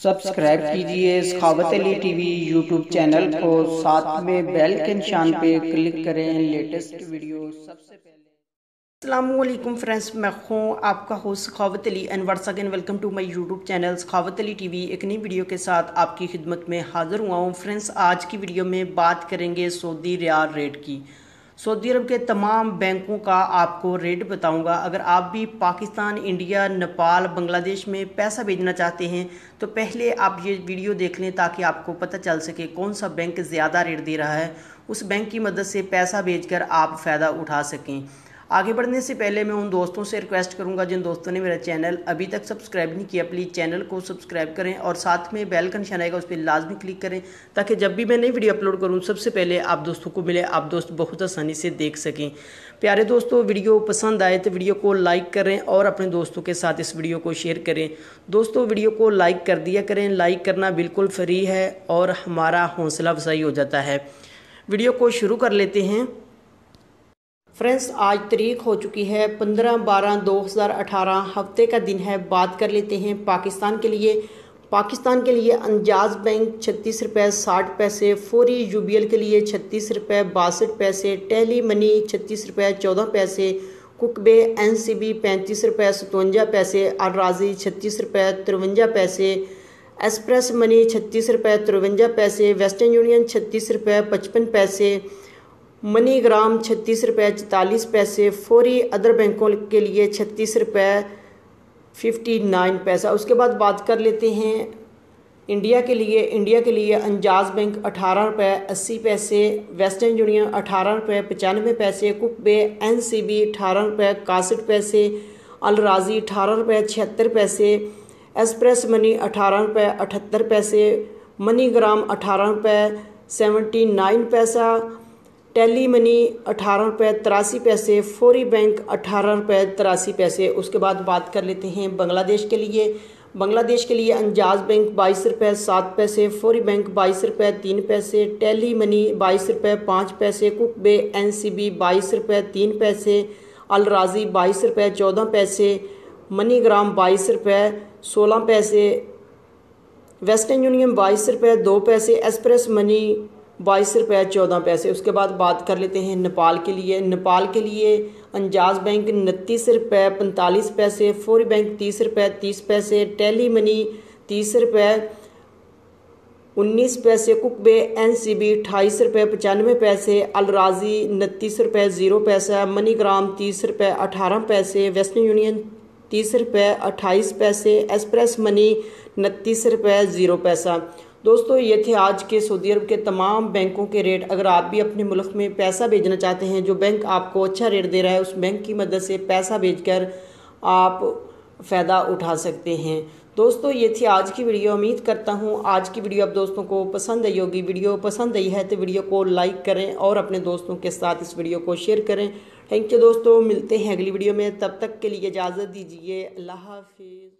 Subscribe कीजिए सखावत Ali TV YouTube channel को, साथ में बेल के निशान पे क्लिक करें लेटेस्ट वीडियो सबसे पहले। अस्सलामुअलैकुम फ्रेंड्स, मैं हूँ आपका host Sakhawat Ali and once again welcome to my YouTube channel Sakhawat Ali TV. एक नई वीडियो के साथ आपकी खिदमत में हाज़िर हुआ हूँ। फ्रेंड्स, आज की वीडियो में बात करेंगे सऊदी रियाल रेट की। सऊदी अरब के तमाम बैंकों का आपको रेट बताऊंगा। अगर आप भी पाकिस्तान, इंडिया, नेपाल, बांग्लादेश में पैसा भेजना चाहते हैं तो पहले आप ये वीडियो देख लें ताकि आपको पता चल सके कौन सा बैंक ज़्यादा रेट दे रहा है। उस बैंक की मदद से पैसा भेजकर आप फ़ायदा उठा सकें। आगे बढ़ने से पहले मैं उन दोस्तों से रिक्वेस्ट करूंगा जिन दोस्तों ने मेरा चैनल अभी तक सब्सक्राइब नहीं किया, प्लीज़ चैनल को सब्सक्राइब करें और साथ में बेल का निशान आएगा उस पर लाजमी क्लिक करें ताकि जब भी मैं नई वीडियो अपलोड करूं सबसे पहले आप दोस्तों को मिले, आप दोस्त बहुत आसानी से देख सकें। प्यारे दोस्तों, वीडियो पसंद आए तो वीडियो को लाइक करें और अपने दोस्तों के साथ इस वीडियो को शेयर करें। दोस्तों, वीडियो को लाइक कर दिया करें, लाइक करना बिल्कुल फ्री है और हमारा हौसला अफजाई हो जाता है। वीडियो को शुरू कर लेते हैं। फ्रेंड्स, आज तारीख हो चुकी है 15/12/2018, हफ्ते का दिन है। बात कर लेते हैं पाकिस्तान के लिए। पाकिस्तान के लिए अंजाज बैंक 36 रुपये 60 पैसे, फौरी यूबीएल के लिए 36 रुपये 62 पैसे, टेली मनी 36 रुपये 14 पैसे, कुकबे एनसीबी 35 रुपये 57 पैसे, अल राजी 36 रुपये 53 पैसे, एक्सप्रेस मनी 36 रुपये 53 पैसे, वेस्टर्न यूनियन 36 रुपये 55 पैसे, मनी ग्राम 36 रुपये 44 पैसे, फौरी अदर बैंकों के लिए 36 रुपये 59 पैसा। उसके बाद बात कर लेते हैं इंडिया के लिए। इंडिया के लिए अंजाज बैंक 18 रुपये 80 पैसे, वेस्टर्न यूनियन 18 रुपये 95 पैसे, कुकबे एनसीबी 18 रुपये 61 पैसे, अल राजी 18 रुपये 76 पैसे, एक्सप्रेस मनी 18 रुपये 78 पैसे, मनी ग्राम 18 रुपये 79 पैसा, टेली मनी 18 रुपये 83 पैसे, फौरी बैंक 18 रुपये 83 पैसे। उसके बाद बात कर लेते हैं बांग्लादेश के लिए। बांग्लादेश के लिए अंजाज बैंक 22 रुपये 7 पैसे, फौरी बैंक 22 रुपये 3 पैसे, टेली मनी 22 रुपये 5 पैसे, कुकबे एनसीबी 22 रुपये 3 पैसे, अल राजी 22 रुपये 14 पैसे, मनी ग्राम 22 रुपये 16 पैसे, वेस्टर्न यूनियन 22 रुपये 2 पैसे, एक्सप्रेस मनी 22 रुपये 14 पैसे। उसके बाद बात कर लेते हैं नेपाल के लिए। नेपाल के लिए अंजाज बैंक 29 रुपये 45 पैसे, फौरी बैंक 30 रुपये 30 पैसे, टेली मनी 30 रुपये 19 पैसे, कुकबे एनसीबी 28 रुपये 95 पैसे, अल राजी 29 रुपये 0 पैसा, मनी ग्राम 30 रुपये 18 पैसे, वेस्टर्न यूनियन 30 रुपये 28 पैसे, एक्सप्रेस मनी 29 रुपये 0 पैसा। दोस्तों, ये थे आज के सऊदी अरब के तमाम बैंकों के रेट। अगर आप भी अपने मुल्क में पैसा भेजना चाहते हैं, जो बैंक आपको अच्छा रेट दे रहा है उस बैंक की मदद से पैसा भेजकर आप फ़ायदा उठा सकते हैं। दोस्तों, ये थी आज की वीडियो। उम्मीद करता हूँ आज की वीडियो आप दोस्तों को पसंद आई होगी। वीडियो पसंद आई है तो वीडियो को लाइक करें और अपने दोस्तों के साथ इस वीडियो को शेयर करें। थैंक यू दोस्तों, मिलते हैं अगली वीडियो में। तब तक के लिए इजाज़त दीजिए। अल्लाह हाफिज़।